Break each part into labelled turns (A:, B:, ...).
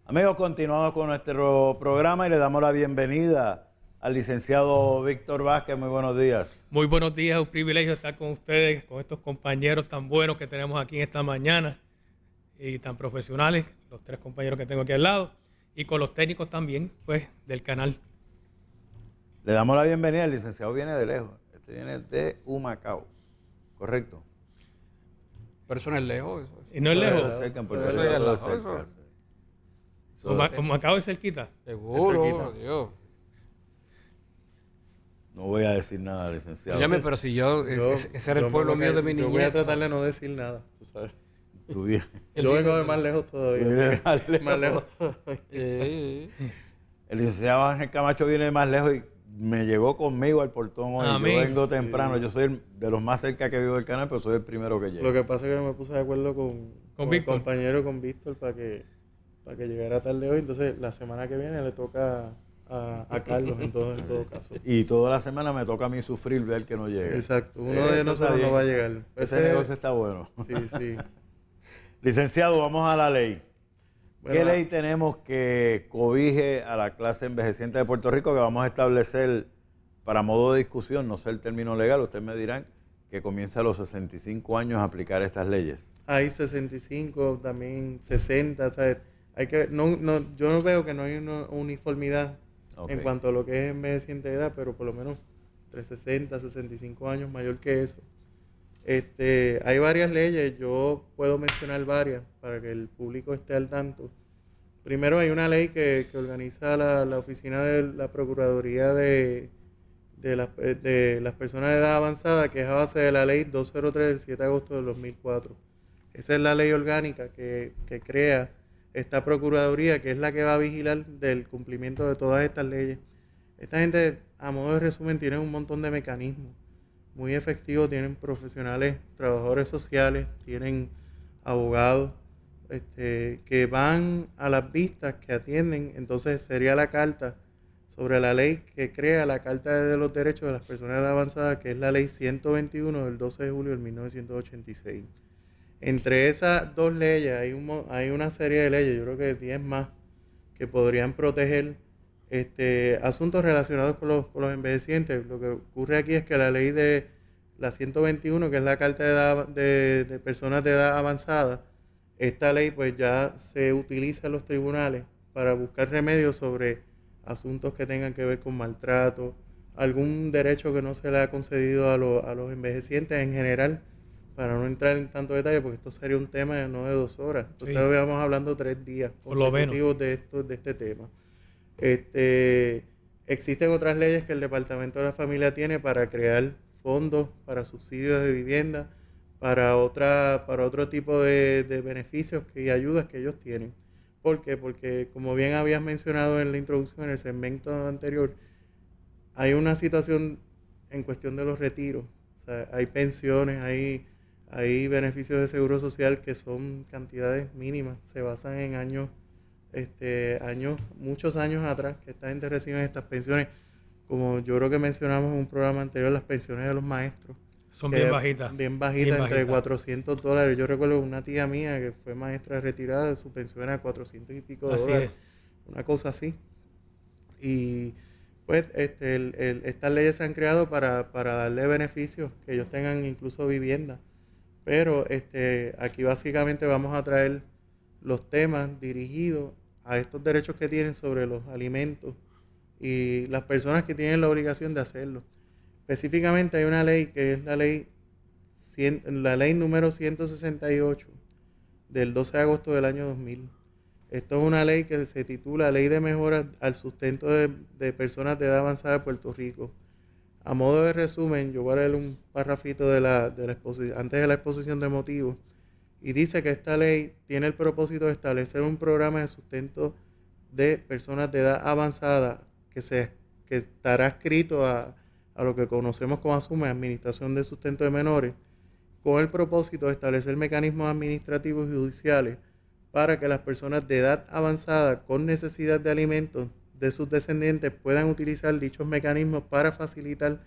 A: Amigos, continuamos con nuestro programa y le damos la bienvenida al licenciado Víctor Vázquez. Muy buenos días.
B: Muy buenos días, es un privilegio estar con ustedes, con estos compañeros tan buenos que tenemos aquí en esta mañana y tan profesionales, los tres compañeros que tengo aquí al lado, y con los técnicos también, pues, del canal.
A: Le damos la bienvenida. El licenciado viene de lejos. Este viene de Humacao, ¿correcto?
C: Pero eso no es lejos.
B: Y no es lejos.
A: Cerca, en Puerto
C: Eso
A: Rico,
C: es al
A: todo
C: lado,
A: cerca.
C: eso.
B: Como acabo de cerquita.
C: Seguro, Dios.
A: No voy a decir nada, licenciado.
C: Óyeme, pero si ese era el pueblo mío de mi niñez.
D: Yo voy a tratar de no decir nada, tú sabes.
A: Tú vienes.
D: Yo vengo de más lejos todavía.
A: Tú vienes
D: ¿sí?
A: más
D: Más
A: lejos.
D: lejos todavía.
A: El licenciado Ángel Camacho viene de más lejos y me llegó conmigo al portón hoy.
B: Amén.
A: Yo vengo temprano. Yo soy de los más cerca que vivo del canal, pero soy el primero que llega.
D: Lo que pasa es que me puse de acuerdo con el
B: Víctor.
D: compañero, con Víctor, para que llegara tarde hoy. Entonces, la semana que viene le toca a Carlos, en todo caso.
A: Y toda la semana me toca a mí sufrir ver que no llega.
D: Exacto. Uno
A: Esto
D: de
A: está
D: nosotros
A: bien.
D: no va a llegar.
A: Ese negocio está bueno.
D: Sí, sí.
A: Licenciado, vamos a la ley.
D: Bueno,
A: ¿Qué ley tenemos que cobije a la clase envejeciente de Puerto Rico que vamos a establecer para modo de discusión, no sé el término legal, ustedes me dirán, que comienza a los 65 años a aplicar estas leyes?
D: Hay 65, también 60, ¿sabes? Hay que, yo no veo que no hay una uniformidad en cuanto a lo que es envejeciente de edad, pero por lo menos entre 60 65 años mayor que eso. Hay varias leyes, yo puedo mencionar varias para que el público esté al tanto. Primero hay una ley que organiza la oficina de la Procuraduría de las personas de edad avanzada, que es a base de la ley 203 del 7 de agosto del 2004. Esa es la ley orgánica que crea esta Procuraduría, que es la que va a vigilar del cumplimiento de todas estas leyes. Esta gente, a modo de resumen, tiene un montón de mecanismos muy efectivos, tienen profesionales, trabajadores sociales, tienen abogados que van a las vistas, que atienden. Entonces sería la carta sobre la ley que crea la Carta de los Derechos de las Personas de Edad Avanzada, que es la ley 121 del 12 de julio de 1986. Entre esas dos leyes hay una serie de leyes, yo creo que 10 más, que podrían proteger asuntos relacionados con los envejecientes. Lo que ocurre aquí es que la ley de la 121, que es la Carta de Personas de Edad Avanzada, esta ley pues ya se utiliza en los tribunales para buscar remedios sobre asuntos que tengan que ver con maltrato, algún derecho que no se le ha concedido a los envejecientes en general, para no entrar en tanto detalle, porque esto sería un tema no de 2 horas.
B: Sí.
D: Entonces vamos hablando 3 días consecutivos de este tema. Existen otras leyes que el Departamento de la Familia tiene para crear fondos para subsidios de vivienda, para otro tipo de beneficios y ayudas que ellos tienen. ¿Por qué? Porque, como bien habías mencionado en la introducción, en el segmento anterior, hay una situación en cuestión de los retiros. O sea, hay pensiones, hay beneficios de seguro social que son cantidades mínimas, se basan en muchos años atrás, que esta gente recibe estas pensiones. Como yo creo que mencionamos en un programa anterior, las pensiones de los maestros.
B: Son bien bajitas.
D: Bien bajitas, entre $400. Yo recuerdo una tía mía que fue maestra retirada, su pensión era $400 y pico de dólares. Una cosa así. Y pues estas leyes se han creado para darle beneficios, que ellos tengan incluso vivienda. Pero aquí básicamente vamos a traer los temas dirigidos a estos derechos que tienen sobre los alimentos y las personas que tienen la obligación de hacerlo. Específicamente hay una ley que es la ley número 168 del 12 de agosto del año 2000. Esto es una ley que se titula Ley de Mejora al Sustento de Personas de Edad Avanzada de Puerto Rico. A modo de resumen, yo voy a leer un parrafito antes de la exposición de motivos. Y dice que esta ley tiene el propósito de establecer un programa de sustento de personas de edad avanzada que estará adscrito a lo que conocemos como ASUME, Administración de Sustento de Menores, con el propósito de establecer mecanismos administrativos y judiciales para que las personas de edad avanzada con necesidad de alimentos de sus descendientes puedan utilizar dichos mecanismos para facilitar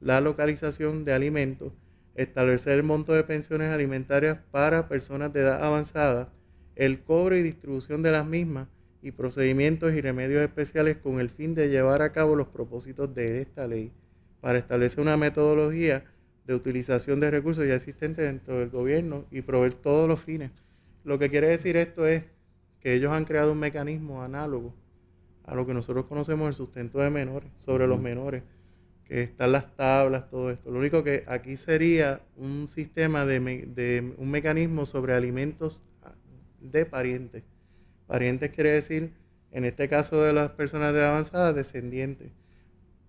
D: la localización de alimentos, establecer el monto de pensiones alimentarias para personas de edad avanzada, el cobro y distribución de las mismas y procedimientos y remedios especiales con el fin de llevar a cabo los propósitos de esta ley, para establecer una metodología de utilización de recursos ya existentes dentro del gobierno y proveer todos los fines. Lo que quiere decir esto es que ellos han creado un mecanismo análogo a lo que nosotros conocemos el sustento de menores, sobre los menores, que están las tablas, todo esto. Lo único que aquí sería un sistema de un mecanismo sobre alimentos de parientes. Parientes quiere decir, en este caso de las personas de edad avanzada, descendientes.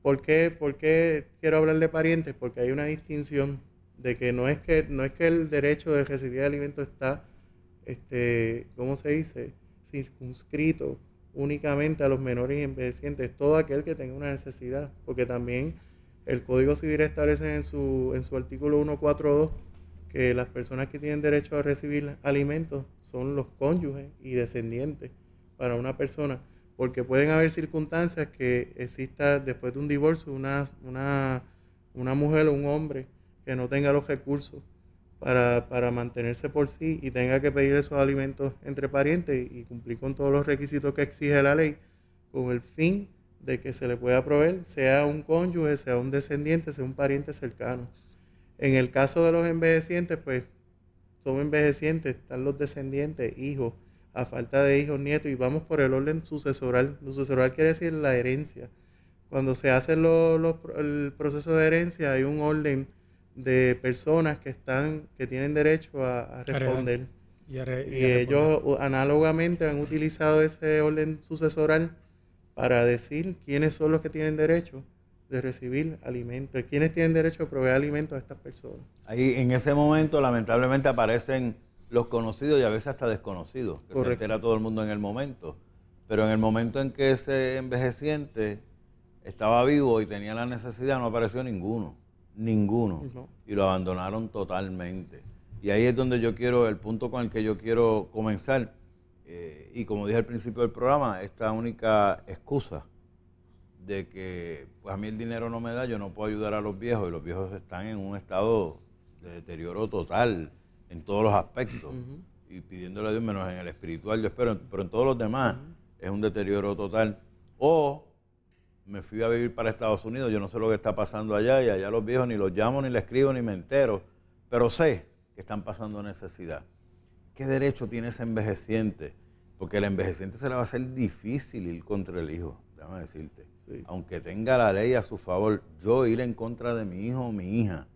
D: ¿Por qué quiero hablar de parientes? Porque hay una distinción de que no es que el derecho de recibir alimentos está, ¿cómo se dice?, circunscrito únicamente a los menores y envejecientes, todo aquel que tenga una necesidad, porque también el Código Civil establece en su artículo 142 que las personas que tienen derecho a recibir alimentos son los cónyuges y descendientes para una persona, porque pueden haber circunstancias que exista después de un divorcio una mujer o un hombre que no tenga los recursos para mantenerse por sí y tenga que pedir esos alimentos entre parientes y cumplir con todos los requisitos que exige la ley con el fin de que se le pueda proveer, sea un cónyuge, sea un descendiente, sea un pariente cercano. En el caso de los envejecientes, pues son envejecientes, están los descendientes, hijos, a falta de hijos, nietos, y vamos por el orden sucesoral. Lo sucesoral quiere decir la herencia. Cuando se hace el proceso de herencia, hay un orden de personas que tienen derecho a responder. Y ellos análogamente han utilizado ese orden sucesoral para decir quiénes son los que tienen derecho de recibir alimentos, quiénes tienen derecho a proveer alimentos a estas personas.
A: Ahí en ese momento lamentablemente aparecen los conocidos y a veces hasta desconocidos, que se entera todo el mundo en el momento. Pero en el momento en que ese envejeciente estaba vivo y tenía la necesidad, no apareció ninguno. No. Y lo abandonaron totalmente. Y ahí es donde el punto con el que yo quiero comenzar, y como dije al principio del programa, esta única excusa de que pues a mí el dinero no me da, yo no puedo ayudar a los viejos, y los viejos están en un estado de deterioro total en todos los aspectos, y pidiéndole a Dios, menos en el espiritual, yo espero, pero en todos los demás es un deterioro total. O me fui a vivir para Estados Unidos, yo no sé lo que está pasando allá, y allá los viejos ni los llamo, ni les escribo, ni me entero, pero sé que están pasando necesidad. ¿Qué derecho tiene ese envejeciente? Porque el envejeciente se le va a hacer difícil ir contra el hijo, déjame decirte. Sí. Aunque tenga la ley a su favor, yo ir en contra de mi hijo o mi hija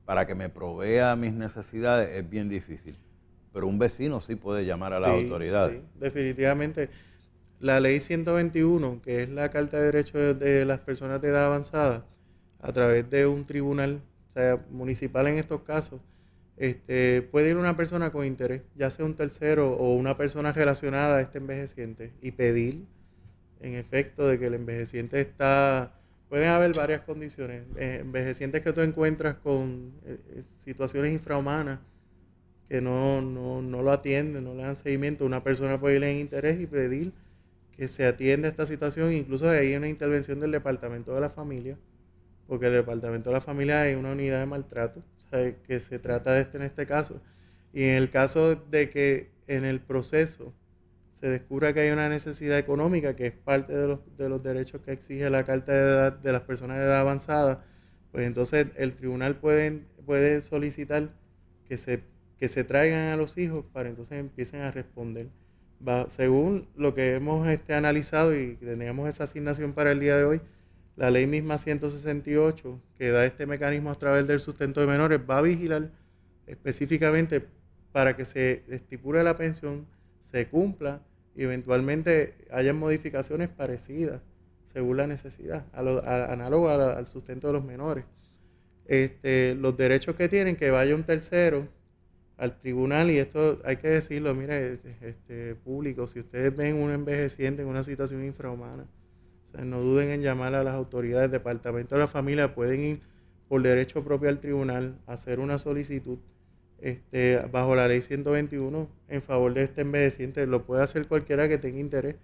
A: para que me provea mis necesidades es bien difícil. Pero un vecino sí puede llamar a las autoridades.
D: Sí, definitivamente. La ley 121, que es la Carta de Derechos de las Personas de Edad Avanzada, a través de un tribunal, o sea, municipal en estos casos, puede ir una persona con interés, ya sea un tercero o una persona relacionada a este envejeciente, y pedir, en efecto, de que el envejeciente está... Pueden haber varias condiciones. Envejecientes que tú encuentras con situaciones infrahumanas que no lo atienden, no le dan seguimiento. Una persona puede ir en interés y pedir que se atienda esta situación. Incluso hay una intervención del Departamento de la Familia, porque el Departamento de la Familia es una unidad de maltrato, o sea, que se trata de en este caso. Y en el caso de que en el proceso se descubra que hay una necesidad económica, que es parte de los derechos que exige la Carta de Edad de las Personas de Edad Avanzada, pues entonces el tribunal puede solicitar que se traigan a los hijos para entonces empiecen a responder. Según lo que hemos analizado y teníamos esa asignación para el día de hoy, la ley misma 168, que da este mecanismo a través del sustento de menores, va a vigilar específicamente para que se estipule la pensión, se cumpla y eventualmente hayan modificaciones parecidas según la necesidad, análogo al sustento de los menores. Los derechos que tienen, que vaya un tercero al tribunal, y esto hay que decirlo, mire, público, si ustedes ven un envejeciente en una situación infrahumana, o sea, no duden en llamar a las autoridades del Departamento de la Familia, pueden ir por derecho propio al tribunal, hacer una solicitud bajo la ley 121 en favor de este envejeciente. Lo puede hacer cualquiera que tenga interés.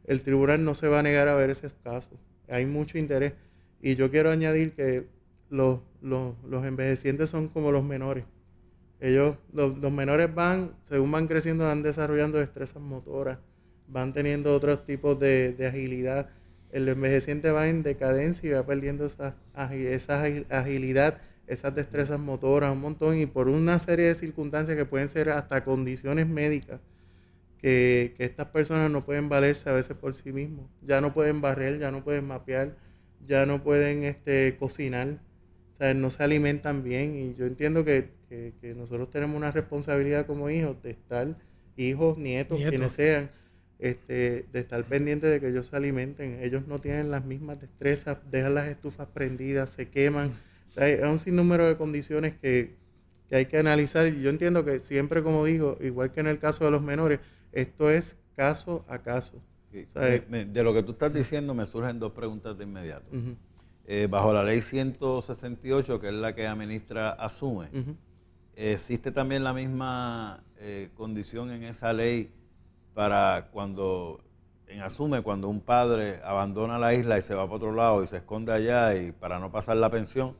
D: El tribunal no se va a negar a ver esos casos. Hay mucho interés. Y yo quiero añadir que los envejecientes son como los menores. Los menores según van creciendo, van desarrollando destrezas motoras, van teniendo otros tipos de agilidad. El envejeciente va en decadencia y va perdiendo esa agilidad, esas destrezas motoras, un montón, y por una serie de circunstancias que pueden ser hasta condiciones médicas, que estas personas no pueden valerse a veces por sí mismos. Ya no pueden barrer, ya no pueden mapear, ya no pueden cocinar, o sea, no se alimentan bien. Y yo entiendo que nosotros tenemos una responsabilidad como hijos de estar, hijos, nietos, quienes sean, de estar pendientes de que ellos se alimenten. Ellos no tienen las mismas destrezas, dejan las estufas prendidas, se queman. O sea, es un sinnúmero de condiciones que hay que analizar. Y yo entiendo que siempre, como digo, igual que en el caso de los menores, esto es caso a caso.
A: De lo que tú estás diciendo me surgen dos preguntas de inmediato. Bajo la ley 168, que es la que administra ASUME, ¿existe también la misma condición en esa ley para cuando, en ASUME, cuando un padre abandona la isla y se va para otro lado y se esconde allá y para no pasar la pensión?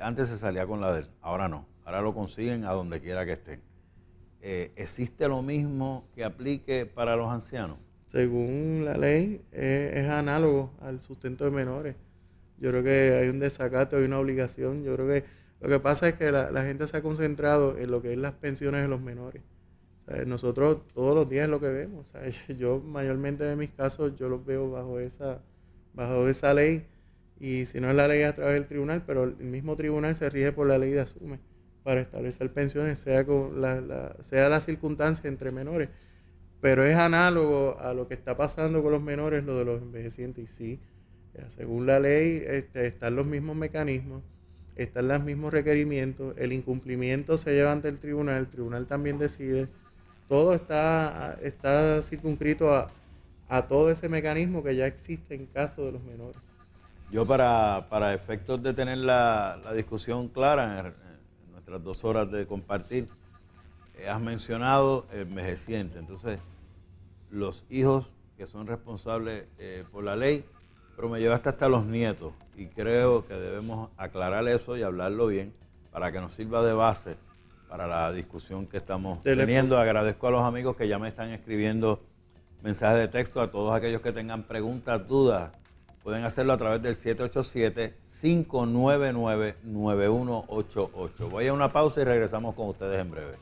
A: Antes se salía con la de él, ahora no, ahora lo consiguen a donde quiera que estén. ¿Existe lo mismo que aplique para los ancianos?
D: Según la ley, es análogo al sustento de menores. Yo creo que hay un desacato, hay una obligación. Yo creo que lo que pasa es que la gente se ha concentrado en lo que es las pensiones de los menores. O sea, nosotros todos los días es lo que vemos. O sea, yo mayormente de mis casos yo los veo bajo esa ley, y si no es la ley a través del tribunal, pero el mismo tribunal se rige por la ley de ASUME para establecer pensiones, sea la circunstancia entre menores. Pero es análogo a lo que está pasando con los menores, lo de los envejecientes. Y sí, según la ley, están los mismos mecanismos, están los mismos requerimientos, el incumplimiento se lleva ante el tribunal también decide. Todo está circunscrito a todo ese mecanismo que ya existe en caso de los menores.
A: Yo para efectos de tener la discusión clara en nuestras 2 horas de compartir, has mencionado envejeciente. Entonces, los hijos que son responsables por la ley, pero me llevaste hasta los nietos y creo que debemos aclarar eso y hablarlo bien para que nos sirva de base para la discusión que estamos teniendo. Agradezco a los amigos que ya me están escribiendo mensajes de texto, a todos aquellos que tengan preguntas, dudas, pueden hacerlo a través del 787-599-9188. Voy a una pausa y regresamos con ustedes en breve.